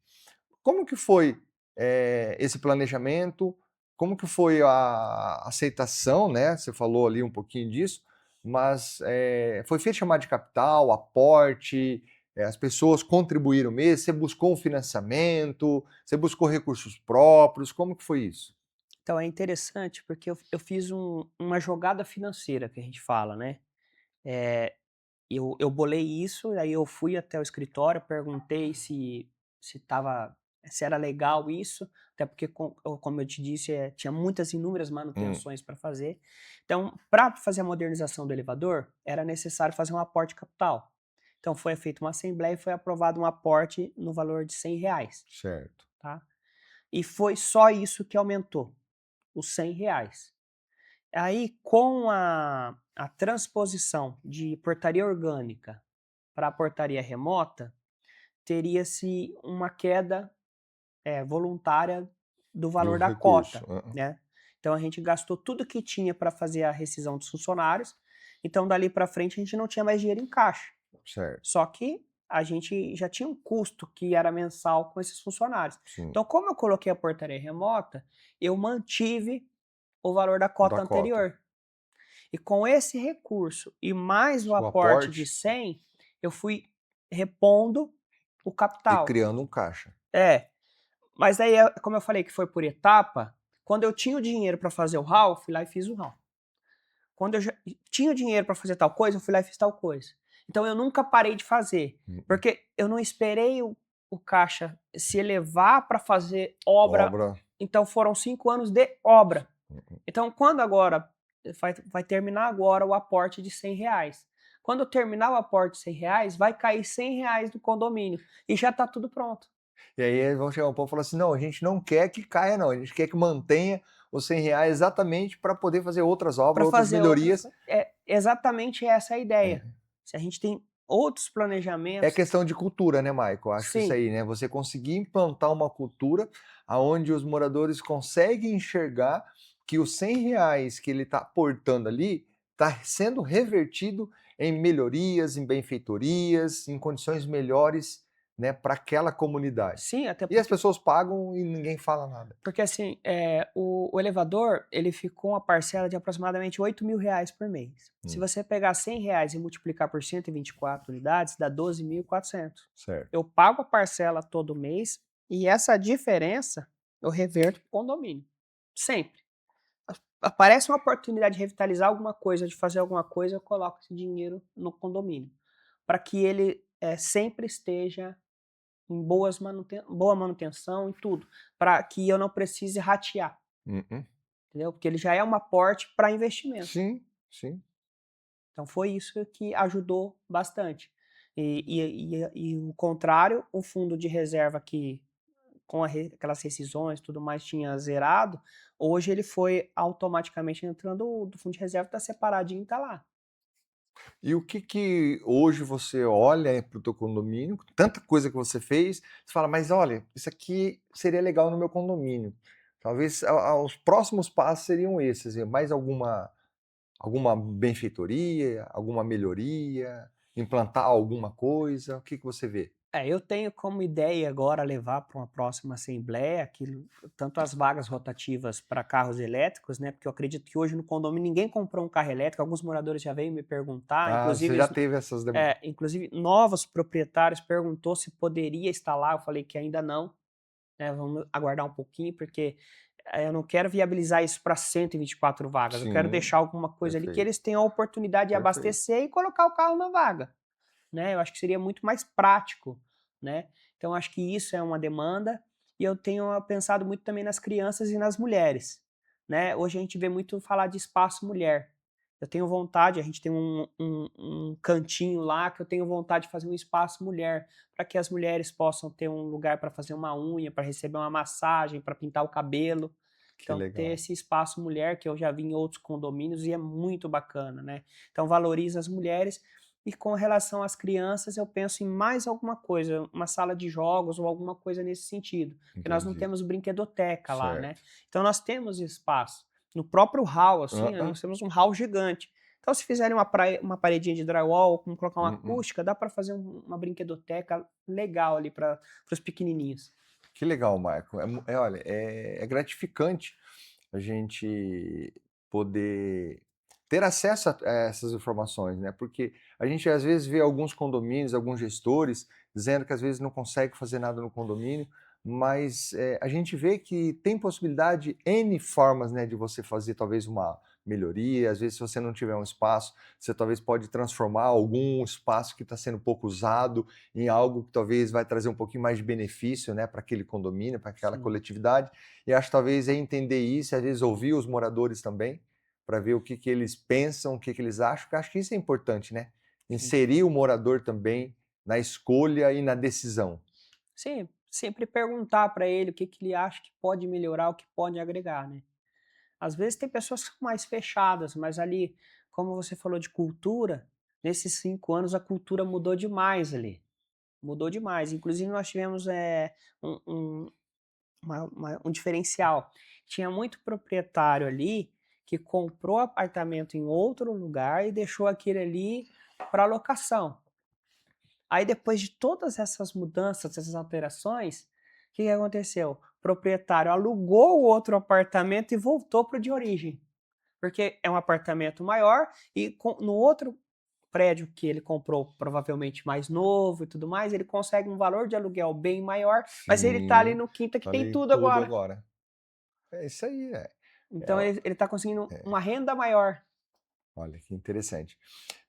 Como que foi esse planejamento? Como que foi a aceitação, né? Você falou ali um pouquinho disso, mas foi feita chamada de capital, aporte, as pessoas contribuíram mesmo? Você buscou um financiamento? Você buscou recursos próprios? Como que foi isso? Então é interessante porque eu fiz uma jogada financeira que a gente fala, né? Eh, eu bolei isso, aí eu fui até o escritório, perguntei se era legal isso, até porque como eu te disse, tinha muitas inúmeras Hum, manutenções para fazer. Então, para fazer a modernização do elevador, era necessário fazer um aporte de capital. Então foi feita uma assembleia e foi aprovado um aporte no valor de R$ 100, certo. tá. E foi só isso que aumentou, os R$ 100. Aí, com a transposição de portaria orgânica para a portaria remota, teria-se uma queda, voluntária do Do valor da recurso. cota, né. Então a gente gastou tudo que tinha para fazer a rescisão dos funcionários, então dali para frente a gente não tinha mais dinheiro em caixa. Certo. Só que a gente já tinha um custo que era mensal com esses funcionários. Sim. Então como eu coloquei a portaria remota, eu mantive o valor da Da cota cota. anterior. E com esse recurso e mais o O aporte de aporte 100, eu fui repondo o e capital. criando um caixa. É, Mas daí, como eu falei que foi por etapa, quando eu tinha o dinheiro para fazer o hall, fui lá e fiz o hall. Quando eu já tinha o dinheiro para fazer tal coisa, eu fui lá e fiz tal coisa. Então eu nunca parei de fazer, porque eu não esperei o caixa se elevar para fazer obra. Obra. Então foram 5 anos de obra. Uhum. Então quando agora, vai terminar agora o aporte de R$100. Quando eu terminar o aporte de R$100, vai cair R$100 do condomínio e já está tudo pronto. E aí eles vão chegar um pouco e falar assim, não, a gente não quer que caia não, a gente quer que mantenha os R$100 exatamente para poder fazer outras obras, Para outras fazer outras melhorias. coisas. É exatamente essa a ideia. É. Se a gente tem outros É planejamentos. questão de cultura, né, Michael? Acho que isso Sim, aí, né? Você conseguir implantar uma cultura onde os moradores conseguem enxergar que os R$100 que ele está aportando ali está sendo revertido em melhorias, em benfeitorias, em condições melhores, né, para aquela comunidade. sim, até E as porque, pessoas pagam e ninguém fala nada. assim, o elevador, ele ficou uma parcela de aproximadamente R$8.000 por mês. Se Hum, você pegar R$100 e multiplicar por 124 unidades, dá 12.400. certo. Eu pago a parcela todo mês e essa diferença eu reverto para o condomínio. Sempre. Aparece uma oportunidade de revitalizar alguma coisa, de fazer alguma coisa, eu coloco esse dinheiro no condomínio. Para que ele sempre esteja em boa manutenção e tudo, para que eu não precise ratear, Uhum. entendeu? Porque ele já é um aporte para investimento. Sim, sim. Então foi isso que ajudou bastante. E o contrário, o fundo de reserva que com aquelas rescisões e tudo mais tinha zerado, hoje ele foi automaticamente entrando do fundo de reserva, está separadinho e está lá. E o que que hoje você olha para o teu condomínio, tanta coisa que você fez, você fala, mas olha, isso aqui seria legal no meu condomínio. Talvez os próximos passos seriam esses, mais alguma benfeitoria, alguma melhoria, implantar alguma coisa, o que que você vê? Eu tenho como ideia agora levar para uma próxima assembleia tanto as vagas rotativas para carros elétricos, né? Porque eu acredito que hoje no condomínio ninguém comprou um carro elétrico, alguns moradores já veio me perguntar, Ah, você inclusive, já teve essas inclusive novos proprietários perguntou se poderia instalar, eu falei que ainda não, né? Vamos aguardar um pouquinho, porque eu não quero viabilizar isso para 124 vagas, eu quero Sim, deixar alguma coisa ali que perfeito, eles tenham a oportunidade de perfeito. abastecer e colocar o carro na vaga, né? Eu acho que seria muito mais prático, né? Então acho que isso é uma demanda e eu tenho pensado muito também nas crianças e nas mulheres, né? Hoje a gente vê muito falar de espaço mulher. Eu tenho vontade, a gente tem um cantinho lá que eu tenho vontade de fazer um espaço mulher, para que as mulheres possam ter um lugar para fazer uma unha, para receber uma massagem, para pintar o cabelo. Que Então, ter legal. esse espaço mulher, que eu já vi em outros condomínios e é muito bacana, né? Então, valoriza as mulheres. E com relação às crianças, eu penso em mais alguma coisa, uma sala de jogos ou alguma coisa nesse sentido. Porque nós não Entendi. temos brinquedoteca lá, né? Certo. Então nós temos espaço. No próprio hall, assim, Ah, nós temos um hall gigante. Então, se fizerem uma paredinha de drywall, como colocar uma uhum. acústica, dá para fazer uma brinquedoteca legal ali para os pequenininhos. Que legal, Marco. Olha, é gratificante a gente poder ter acesso a essas informações, né? Porque a gente às vezes vê alguns condomínios, alguns gestores dizendo que às vezes não consegue fazer nada no condomínio, mas a gente vê que tem possibilidade, N formas, né, de você fazer talvez uma melhoria. Às vezes, se você não tiver um espaço, você talvez pode transformar algum espaço que está sendo pouco usado em algo que talvez vai trazer um pouquinho mais de benefício, né, para aquele condomínio, para aquela Sim. coletividade. E acho que talvez é entender isso, e às vezes ouvir os moradores também, para ver o que que eles pensam, o que que eles acham, porque acho que isso é importante, né? Sim. Inserir o morador também na escolha e na decisão. Sim, sempre perguntar para ele o que que ele acha que pode melhorar, o que pode agregar, né. Às vezes tem pessoas que são mais fechadas, mas ali, como você falou de cultura, nesses 5 anos a cultura mudou demais ali, mudou demais. Inclusive nós tivemos, um um um diferencial. Tinha muito proprietário ali que comprou apartamento em outro lugar e deixou aquele ali para locação. Aí depois de todas essas mudanças, essas alterações, o que que aconteceu? O proprietário alugou o outro apartamento e voltou para o de origem, porque é um apartamento maior e no outro prédio que ele comprou provavelmente mais novo e tudo mais, ele consegue um valor de aluguel bem maior, mas ele tá ali Sim, no quinta que tá tem ali tudo tudo agora. agora. É isso aí, Então é, ele tá conseguindo é. uma renda maior. Olha que interessante.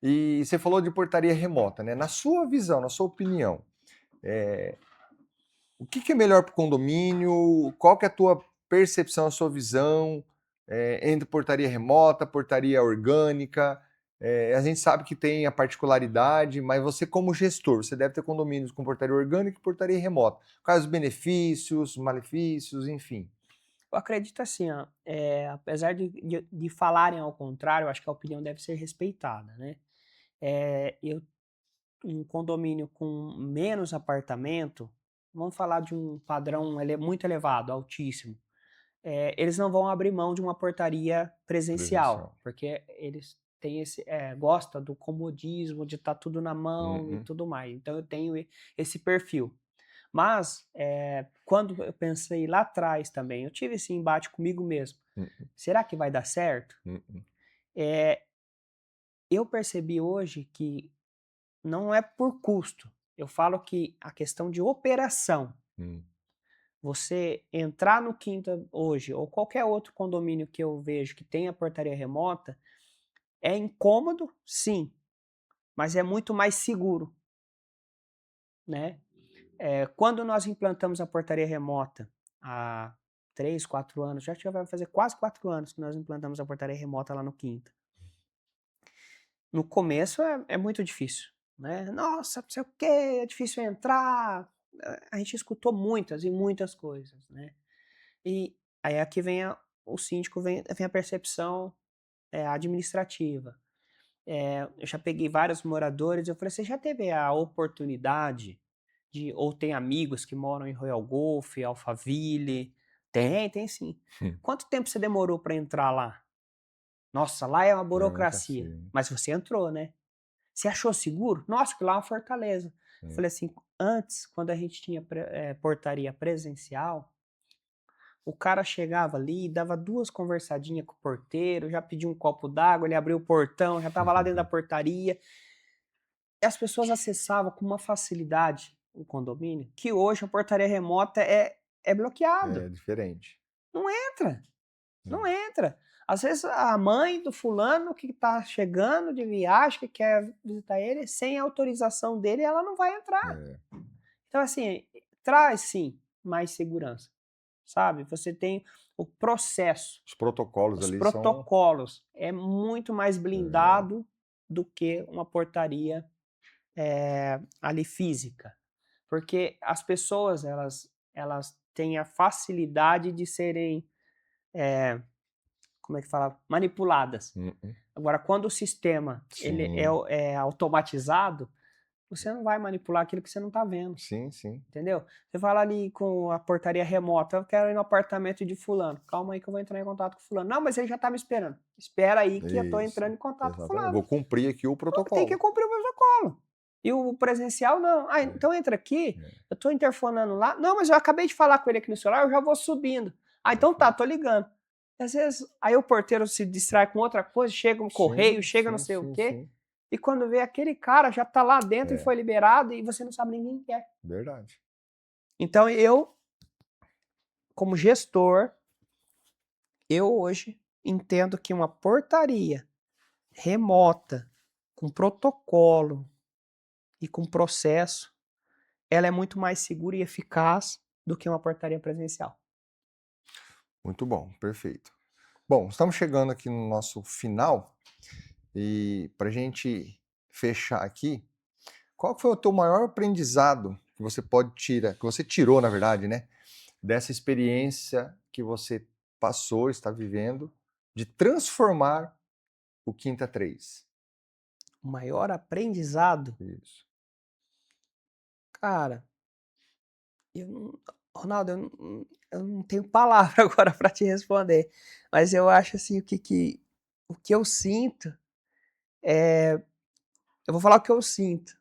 E você falou de portaria remota, né? Na sua visão, na sua opinião, o que é melhor para o condomínio? Qual que é a tua percepção, a sua visão entre portaria remota, portaria orgânica? A gente sabe que tem a particularidade, mas você como gestor, você deve ter condomínios com portaria orgânica e portaria remota. Quais os benefícios, malefícios, enfim. Eu acredito assim, ó, apesar de falarem ao contrário, eu acho que a opinião deve ser respeitada, né? Um condomínio com menos apartamento, vamos falar de um padrão muito elevado, altíssimo, eles não vão abrir mão de uma portaria Presencial. presencial, porque eles têm gosta do comodismo, de estar tudo na mão e Uhum, tudo mais. Então eu tenho esse perfil. Mas quando eu pensei lá atrás também, eu tive esse embate comigo mesmo. uhum, Será que vai dar certo? uhum, Eu percebi hoje que não é por custo. Eu falo que a questão de operação, uhum. você entrar no Quinta hoje, ou qualquer outro condomínio que eu vejo que tenha portaria remota, é incômodo, sim, mas é muito mais seguro, né? Quando nós implantamos a portaria remota há 3, 4 anos, já vai fazer quase 4 anos que nós implantamos a portaria remota lá no Quinta. No começo é muito difícil, né? Nossa, não sei o quê, é difícil entrar. A gente escutou muitas e muitas coisas, né? E aí aqui vem o síndico, vem a percepção administrativa. Eu já peguei vários moradores, eu falei, você já teve a oportunidade ou tem amigos que moram em Royal Golf, Alphaville? Tem sim. Quanto tempo você demorou para entrar lá? Nossa, lá é uma burocracia. Burocracia. Mas você entrou, né? Você achou seguro? Nossa, que lá é uma fortaleza. Eu É. falei assim, antes, quando a gente tinha portaria presencial, o cara chegava ali, dava 2 conversadinhas com o porteiro, já pediu um copo d'água, ele abriu o portão, já estava lá dentro da portaria. E as pessoas acessavam com uma facilidade o condomínio, que hoje a portaria remota é bloqueado. É diferente. Não entra, É. não entra. Às vezes a mãe do fulano que está chegando de viagem, que quer visitar ele, sem autorização dele, ela não vai entrar. É. Então, assim, traz sim mais segurança, sabe? Você tem o processo, Os protocolos os ali são. protocolos, é muito mais É, blindado do que uma portaria ali física. Porque as pessoas, elas têm a facilidade de serem, como é que fala? Manipuladas. uhum. Agora, quando o sistema ele Sim, é automatizado, você não vai manipular aquilo que você não está vendo. sim, sim. Entendeu? Você fala ali com a portaria remota, eu quero ir no apartamento de fulano. Calma aí que eu vou entrar em contato com fulano. Não, mas ele já tá me esperando. Espera aí que eu tô Isso. entrando em contato com Exatamente. fulano. Vou cumprir aqui o Tem que protocolo. cumprir o protocolo. E o presencial, não. Ah, É, então entra aqui, é. eu tô interfonando lá. Não, mas eu acabei de falar com ele aqui no celular, eu já vou subindo. Ah, então tá, Perfeito. tô ligando. E às vezes, aí o porteiro se distrai com outra coisa, chega um correio, Sim, chega não sim, sei o sim, quê, sim. e quando vê aquele cara já tá lá dentro e É, foi liberado e você não sabe nem quem que é. verdade. Então eu, como gestor, eu hoje entendo que uma portaria remota, com protocolo e com processo, ela é muito mais segura e eficaz do que uma portaria presencial. Muito bom, perfeito. Bom, estamos chegando aqui no nosso final e para a gente fechar aqui, qual foi o teu maior aprendizado que você pode tirar, que você tirou, na verdade, né, dessa experiência que você passou, está vivendo, de transformar o Quinta 3? O maior aprendizado, Isso. cara, eu não, Ronaldo, eu não tenho palavra agora para te responder, mas eu acho assim o que eu sinto é, eu vou falar o que eu sinto.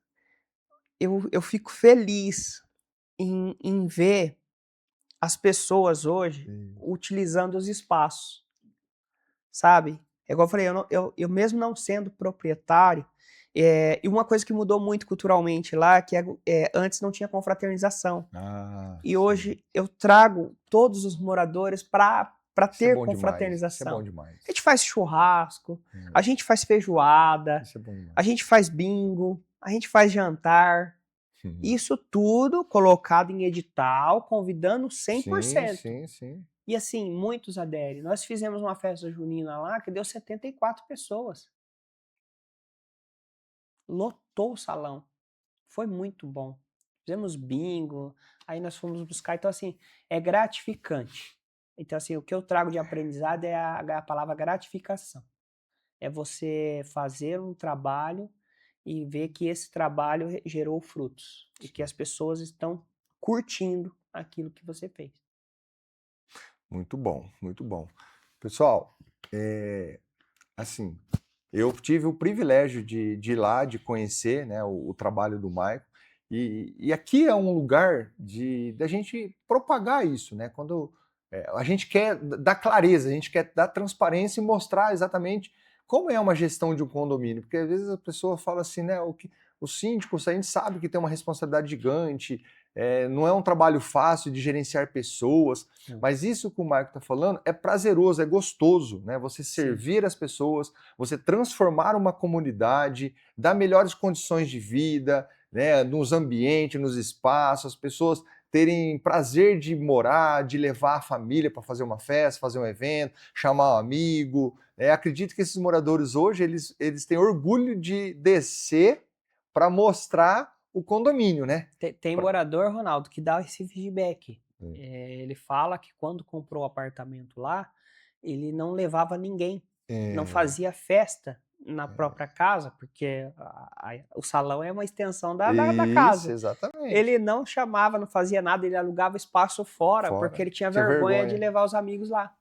Eu fico feliz em ver as pessoas hoje Isso. utilizando os espaços, sabe? É igual eu falei, eu mesmo não sendo proprietário, E uma coisa que mudou muito culturalmente lá, que antes não tinha confraternização. E Sim. hoje eu trago todos os moradores para Isso é ter bom demais. Isso é bom confraternização. A demais. gente faz churrasco, Hum, a gente faz feijoada, Isso é bom a demais. gente faz bingo, a gente faz jantar. Isso tudo colocado em edital, convidando Sim, 100%. sim, sim. E assim, muitos aderem. Nós fizemos uma festa junina lá que deu 74 pessoas. Lotou o salão. Foi muito bom. Fizemos bingo, aí nós fomos buscar. Então, assim, é gratificante. Então, assim, o que eu trago de aprendizado é a palavra gratificação. É você fazer um trabalho e ver que esse trabalho gerou frutos e que Sim. as pessoas estão curtindo aquilo que você fez. Muito bom, muito bom. Pessoal, assim, eu tive o privilégio de ir lá, de conhecer, né, o trabalho do Maicon, e aqui é um lugar da gente propagar isso, né? Quando a gente quer dar clareza, a gente quer dar transparência e mostrar exatamente como é uma gestão de um condomínio, porque às vezes a pessoa fala assim, né? O síndico, a gente sabe que tem uma responsabilidade gigante, não é um trabalho fácil de gerenciar pessoas, Não. mas isso que o Maicon está falando é prazeroso, é gostoso, né? Você Sim. servir as pessoas, você transformar uma comunidade, dar melhores condições de vida, né, nos ambientes, nos espaços, as pessoas terem prazer de morar, de levar a família para fazer uma festa, fazer um evento, chamar um amigo. Acredito que esses moradores hoje eles têm orgulho de descer para mostrar o condomínio, né? Tem Pra... morador, Ronaldo, que dá esse feedback. Hum. Ele fala que quando comprou o apartamento lá, ele não levava ninguém, não fazia festa na própria casa, porque o salão é uma extensão da Isso, casa. exatamente. Ele não chamava, não fazia nada, ele alugava espaço fora, porque Fora. ele tinha Tinha vergonha de vergonha. levar os amigos lá.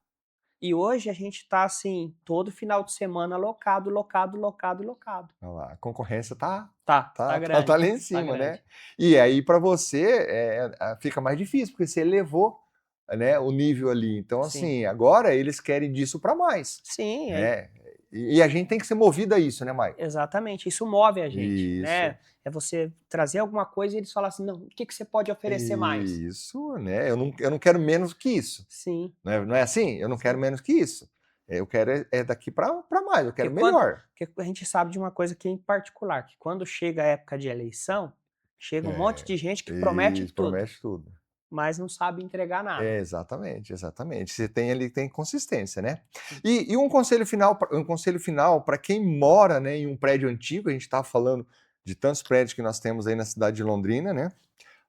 E hoje a gente está assim, todo final de semana locado, locado, locado, locado. Olha lá, a concorrência tá, Tá tá grande, lá em tá cima, né? grande. E aí para você fica mais difícil, porque você elevou, né, o nível ali. Então, Sim. assim, agora eles querem disso para mais, Sim, né? E a gente tem que ser movido a isso, né, Maicon? exatamente, isso move a gente, Isso. né? É você trazer alguma coisa e eles falam assim, não, o que você pode oferecer mais? Isso, né? Eu não quero menos que isso. Sim, Não é assim? Eu não quero sim. menos que isso. Eu quero daqui para mais, eu Porque quero melhor. porque a gente sabe de uma coisa que é em particular, que quando chega a época de eleição, chega um monte É, de gente que promete isso, tudo, promete tudo. mas não sabe entregar nada. Exatamente, exatamente. Você tem ali tem consistência, né? Sim. E um conselho final para quem mora, né, em um prédio antigo, a gente estava falando de tantos prédios que nós temos aí na cidade de Londrina, né?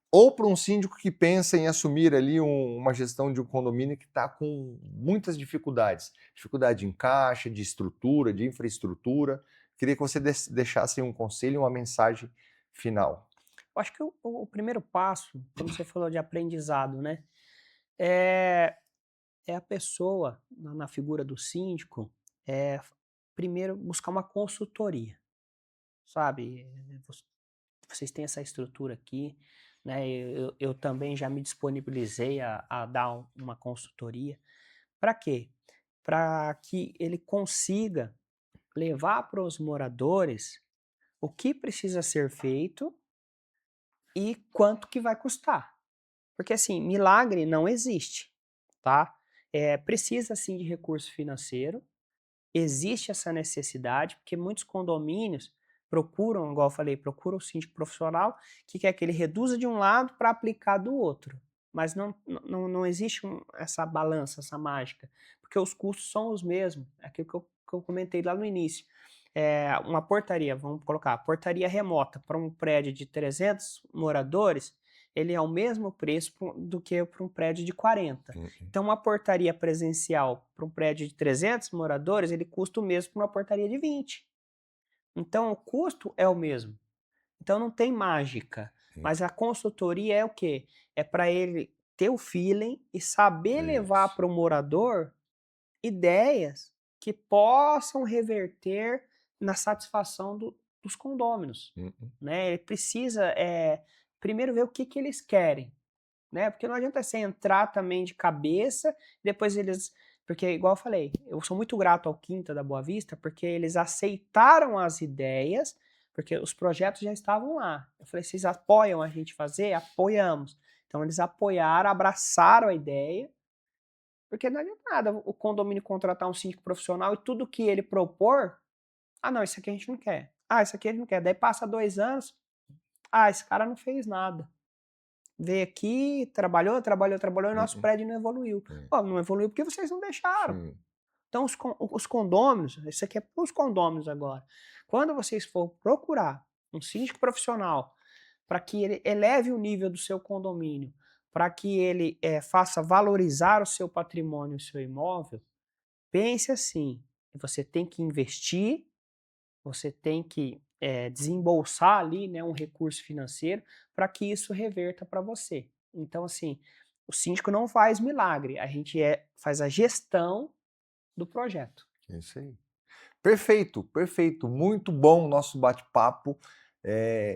Ou para um síndico que pensa em assumir ali uma gestão de um condomínio que está com muitas dificuldades, dificuldade em caixa, de estrutura, de infraestrutura. Queria que você deixasse um conselho e uma mensagem final. Eu acho que o primeiro passo, como você falou de aprendizado, né? É, é a pessoa, na figura do síndico, primeiro buscar uma consultoria, sabe? Vocês têm essa estrutura aqui, né? Eu também já me disponibilizei a dar uma consultoria. Para quê? Para que ele consiga levar para os moradores o que precisa ser feito e quanto que vai custar. Porque assim, milagre não existe, tá? Precisa sim de recurso financeiro, existe essa necessidade, porque muitos condomínios procuram, igual eu falei, procuram o síndico profissional que quer que ele reduza de um lado para aplicar do outro. Mas não existe essa balança, essa mágica, porque os custos são os mesmos. É aquilo que eu comentei lá no início. Uma portaria, vamos colocar, portaria remota para um prédio de 300 moradores, ele é o mesmo preço do que para um prédio de 40. Então, uma portaria presencial para um prédio de 300 moradores, ele custa o mesmo para uma portaria de 20. Então, o custo é o mesmo. Então, não tem mágica. Mas a consultoria é o quê? É para ele ter o feeling e saber levar Isso. para o morador ideias que possam reverter na satisfação dos condôminos. Uhum. Né? Ele precisa primeiro ver o que eles querem, né? Porque não adianta você entrar também de cabeça, depois eles. Porque, igual eu falei, eu sou muito grato ao Quinta da Boa Vista, porque eles aceitaram as ideias, porque os projetos já estavam lá. Eu falei, vocês apoiam a gente fazer? Apoiamos. Então eles apoiaram, abraçaram a ideia, porque não adianta nada o condomínio contratar um síndico profissional e tudo que ele propor, não, isso aqui a gente não quer. Isso aqui a gente não quer. Daí passa 2 anos, esse cara não fez nada. Veio aqui, trabalhou e nosso prédio não evoluiu. Não evoluiu porque vocês não deixaram. Então os condôminos, isso aqui é para os condôminos agora. Quando vocês for procurar um síndico profissional para que ele eleve o nível do seu condomínio, para que ele faça valorizar o seu patrimônio, o seu imóvel, pense assim, você tem que investir, você tem que desembolsar ali, né, um recurso financeiro para que isso reverta para você. Então, assim, o síndico não faz milagre, a gente faz a gestão do projeto. É isso aí. Perfeito, perfeito. Muito bom o nosso bate-papo.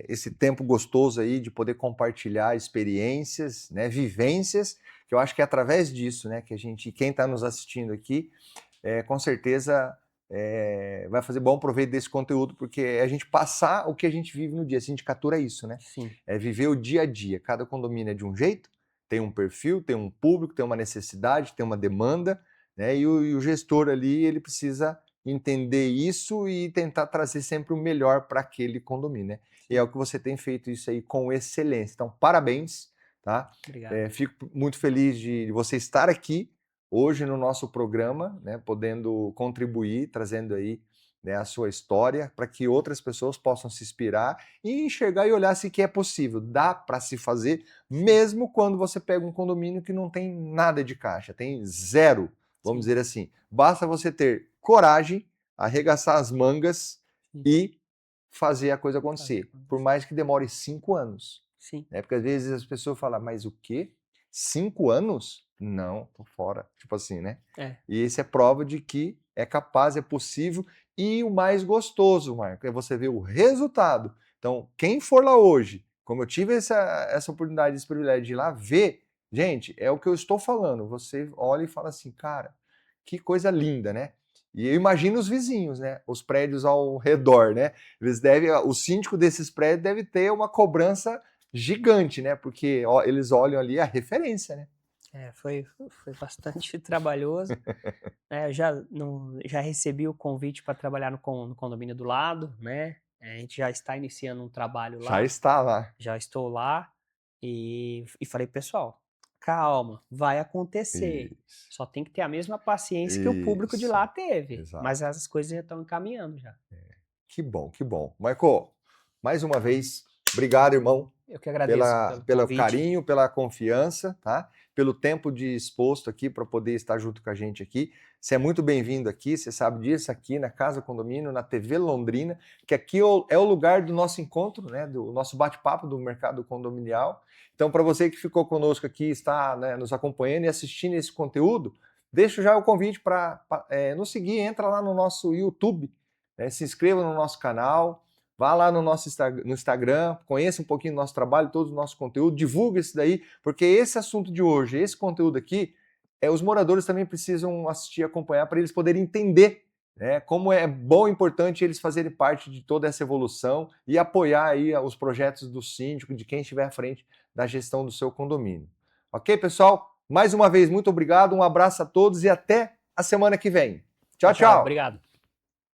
Esse tempo gostoso aí de poder compartilhar experiências, né, vivências, que eu acho que é através disso, né, que a gente, quem está nos assistindo aqui, com certeza vai fazer bom proveito desse conteúdo, porque é a gente passar o que a gente vive no dia. A sindicatura é isso, né? Sim. É viver o dia a dia. Cada condomínio é de um jeito, tem um perfil, tem um público, tem uma necessidade, tem uma demanda, né? E o gestor ali, ele precisa entender isso e tentar trazer sempre o melhor para aquele condomínio, né? E é o que você tem feito isso aí com excelência. Então, parabéns, tá? Obrigado. Fico muito feliz de você estar aqui hoje no nosso programa, né, podendo contribuir, trazendo aí, né, a sua história para que outras pessoas possam se inspirar e enxergar e olhar se que é possível, dá para se fazer, mesmo quando você pega um condomínio que não tem nada de caixa, tem zero, vamos dizer assim. Basta você ter coragem, arregaçar as mangas e fazer a coisa acontecer, por mais que demore 5 anos. Sim. Porque às vezes as pessoas falam, mas o quê? 5 anos? Não, tô fora. Tipo assim, né? E esse é prova de que é capaz, é possível. E o mais gostoso, Marco, é você ver o resultado. Então, quem for lá hoje, como eu tive essa oportunidade, esse privilégio de ir lá ver, gente, é o que eu estou falando. Você olha e fala assim, cara, que coisa linda, né? E eu imagino os vizinhos, né? Os prédios ao redor, né? O síndico desses prédios deve ter uma cobrança gigante, né? Porque eles olham ali a referência, né? Foi bastante trabalhoso. Eu já recebi o convite para trabalhar no condomínio do lado, né? A gente já está iniciando um trabalho lá. Já está lá. Já estou lá e falei, pessoal, calma, vai acontecer. Isso. Só tem que ter a mesma paciência que o público de lá teve. Exato. Mas as coisas já estão encaminhando já. Que bom, que bom. Marco, mais uma vez, obrigado, irmão. Eu que agradeço pelo carinho, pela confiança, tá? Pelo tempo disposto aqui para poder estar junto com a gente aqui. Você é muito bem-vindo aqui, você sabe disso, aqui na Casa Condomínio, na TV Londrina, que aqui é o lugar do nosso encontro, né? Do nosso bate-papo do mercado condominial. Então, para você que ficou conosco aqui, está, né, nos acompanhando e assistindo esse conteúdo, deixo já o convite para nos seguir, entra lá no nosso YouTube, né, se inscreva no nosso canal, vá lá no nosso Instagram, conheça um pouquinho do nosso trabalho, todo o nosso conteúdo, divulga isso daí, porque esse assunto de hoje, esse conteúdo aqui, os moradores também precisam assistir e acompanhar para eles poderem entender, né, como é bom e importante eles fazerem parte de toda essa evolução e apoiar aí os projetos do síndico, de quem estiver à frente da gestão do seu condomínio. Ok, pessoal? Mais uma vez, muito obrigado, um abraço a todos e até a semana que vem. Tchau, tchau. Obrigado.